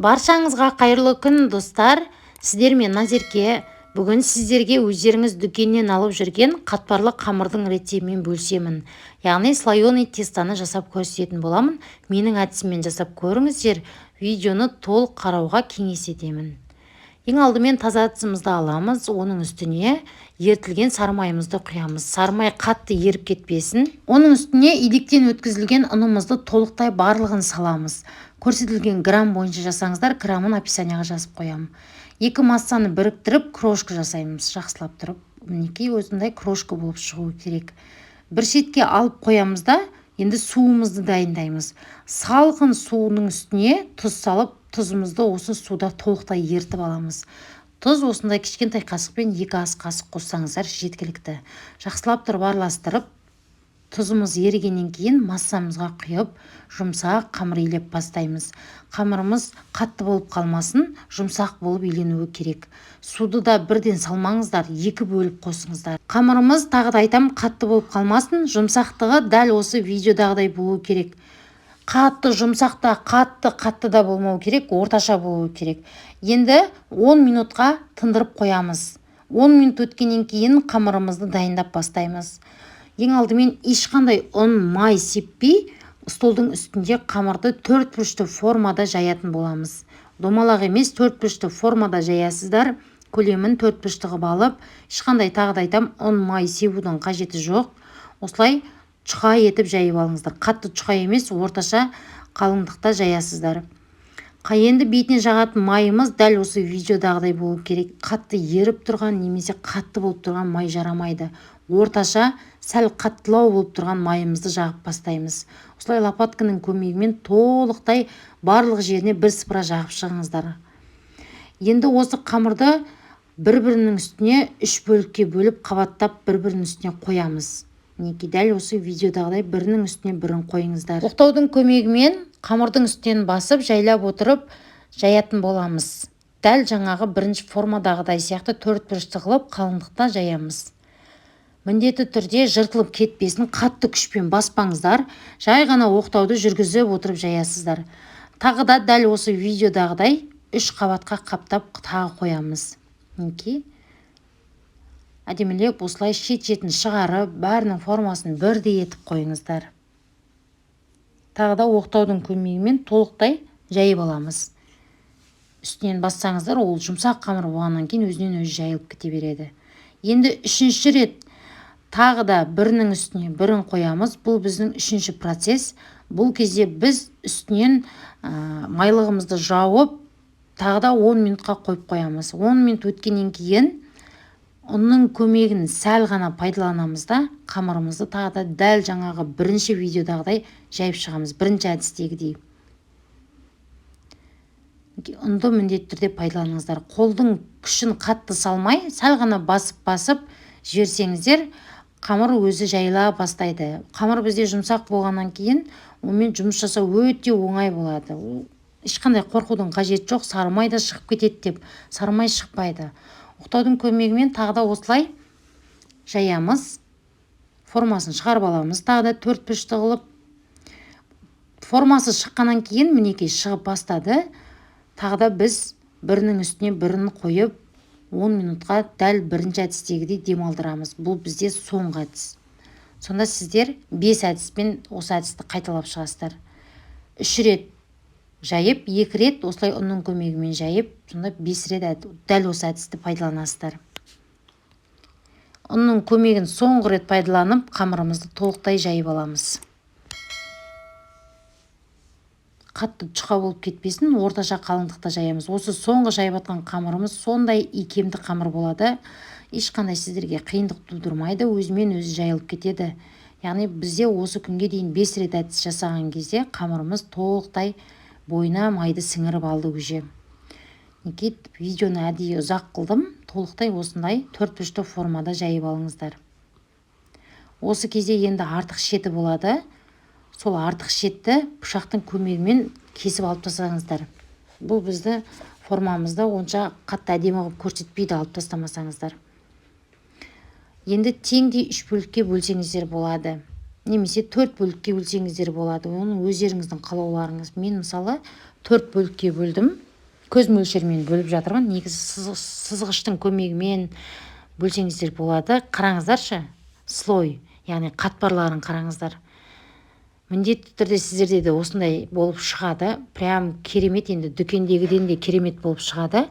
Баршаңызға қайырлы күн достар. Сіздер мен Назерке. Бүгін сіздерге өздеріңіз дүкеннен алып жүрген қатпарлы қамырдың рецептімен бөлісемін. Яғни слоеный тестаны жасап көрсететін боламын. Менің әдісіммен жасап көріңіздер. Видеоны толық қарауға кеңес етемін. Ең алдымен таза ыдысымызды аламыз, оның үстіне ертілген сарымайымызды құямыз. Сарымай қатты еріп кетпесін. Оның үстіне илектен өткізілген ұнымызды толықтай барлығын саламыз. Көрсетілген грамм бойынша жасаңыздар, граммын описанияға жазып қоямын. Екі массаны біріктіріп, крошка жасаймыз, жақсылап тұрып. Мінекей осындай крошка болып шығуы керек. Бір шетке алып қоямыз да, енді суымызды дайындаймыз. Салқын суының үстіне тұз салып, тұзымызды осы суда толықтай ертіп аламыз. Тұз осындай кішкентай қасықпен 2 ас қасық қоссаңыздар жеткілікті. Жақсылап тұрып араластырып, тұзымыз ерігеннен кейін массамызға құйып, жұмсақ қамыр илеп бастаймыз. Қамырымыз қатты болып қалмасын, жұмсақ болып иленуі керек. Суды да бірден салмаңыздар, 2 бөліп қосыңыздар. Қамырымыз, тағы да айтам, қатты болып қалмасын, жұмсақтығы дәл осы видеодағыдай болуы керек. Қатты жұмсақта, қатты да болмау керек, орташа болуы керек. Енді 10 минутқа тындырып қоямыз. 10 минут өткеннен кейін қамырымызды дайындап бастаймыз. Ең алдымен ешқандай ұн, май сеппей, столдың үстінде қамырды 4 бұрышты формада жаятын боламыз. Домалақ емес, 4 бұрышты формада жаясыздар. Көлемін 4 бұрышты қылып алып, ешқандай тағы да айтам, ұн, май себудің қажеті жоқ. Осылай чұқа етіп жайып алыңыздар. Қатты чұқа емес, орташа қалыңдықта жаясыздар. Енді бетіне жағатын майымыз дәл осы видеодағыдай болу керек. Қатты еріп тұрған немесе қатты болып тұрған май жарамайды. Орташа, сәл қаттылау болып тұрған майымызды жағып бастаймыз. Осылай лопатканың көмегімен толықтай барлық жеріне бір сыпыра жағып шығыңыздар. Енді осы қамырды бір-бірінің үстіне 3 бөлікке бөліп қабаттап бір-бірінің үстіне қоямыз. Мінекей дәл осы видеодағыдай бірінің үстіне бірін қойыңыздар. Оқтаудың көмегімен қамырдың үстінен басып, жайлап отырып жаятын боламыз. Дәл жаңағы бірінші формадағыдай сияқты 4 бұрышты қылып қалыңдықта жаямыз. Міндетті түрде жыртылып кетпесін, қатты күшпен баспаңыздар. Жай ғана оқтауды жүргізіп отырып жаясыздар. Тағы да дәл осы видеодағыдай 3 қабатқа қаптап тағы қоямыз. Мінекей әдемілеп осылай шет-шетін шығарып, бәрінің формасын бірдей етіп қойыңыздар. Тағы да оқтаудың көмегімен толықтай жайып аламыз. Үстінен бассаңыздар, ол жұмсақ қамыр болғаннан кейін өзінен өзі жайылып кете береді. Енді 3-ші рет тағы да бірінің үстіне бірін қоямыз. Бұл біздің 3-ші процесс. Бұл кезде біз үстінен майлығымызды жауып, тағы да 10 минутқа қойып қоямыз. 10 минут өткеннен кейін ұнның көмегін сәл ғана пайдаланамыз да, қамырымызды тағы да дәл жаңағы бірінші видеодағыдай жайып шығамыз. Бірінші әдістегідей. Ұнды міндетті түрде пайдаланыңыздар. Қолдың күшін қатты салмай, сәл ғана басып жіберсеңіздер, қамыр өзі жайыла бастайды. Қамыр бізде жұмсақ болғаннан кейін, онымен жұмыс жасау өте оңай болады. Ешқандай қорқудың қажеті жоқ, сарымай да шығып кетеді деп, сарымай шықпайды. Оқтаудың көмегімен тағы да осылай жаямыз. Формасын шығарып аламыз. Тағы да 4 бұрышты қылып. Формасы шыққаннан кейін мінекей шығып бастады. Тағы да біз бірінің үстіне бірін қойып 10 минутқа дәл бірінші әдістегідей демалдырамыз. Бұл бізде соңғы әдіс. Сонда сіздер 5 әдіспен осы әдісті қайталап шығасыздар. 3 рет жайып, 2 рет осылай ұнның көмегімен жайып, сонда 5 рет дәл осы әдісті пайдаланасыздар. Ұнның көмегін соңғы рет пайдаланып, қамырымызды толықтай жайып аламыз. Қатты чұқа болып кетпесін, орташа қалыңдықта жаямыз. Осы соңғы жайып атқан қамырымыз сондай икемді қамыр болады. Ешқандай сіздерге қиындық тудырмайды, өзімен өзі жайылып кетеді. Яғни бізде осы күнге дейін 5 рет әдіс жасаған кезде қамырымыз толықтай бойына майды сіңіріп алды уже. Видеоны әдейі ұзақ қылдым. Толықтай осындай 4 бұрышты формада жайып алыңыздар. Осы кезде енді артық шеті болады. Сол артық шетті пышақтың көмегімен кесіп алып тастаңыздар. Бұл бізді формамызды онша қатты әдемі қылып көрсетпейді, алып тастамасаңыздар. Енді теңдей 3 бөлікке бөлсеңіздер болады. Немесе 4 бөлікке бөлсеңіздер болады. Оны өздеріңіздің қалауларыңыз. Мен мысалы 4 бөлікке бөлдім. көз мөлшермен бөліп жатырмын. Негізі сызғыштың көмегімен бөлсеңіздер болады. Қараңыздаршы, слой, яғни қатпарларын қараңыздар. Міндетті түрде сіздерде де осындай болып шығады. Прям керемет, енді дүкендегіден де керемет болып шығады.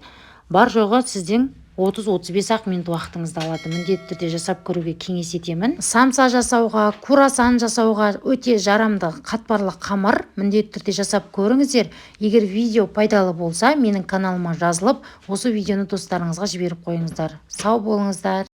Бар жоғы сіздің 30-35 минут уақытыңызды алады. Міндетті түрде жасап көруге кеңес етемін. Самса жасауға, курасан жасауға өте жарамды қатпарлы қамыр. Міндетті түрде жасап көріңіздер. Егер видео пайдалы болса, менің каналыма жазылып, осы видеоны достарыңызға жіберіп қойыңыздар. Сау болыңыздар.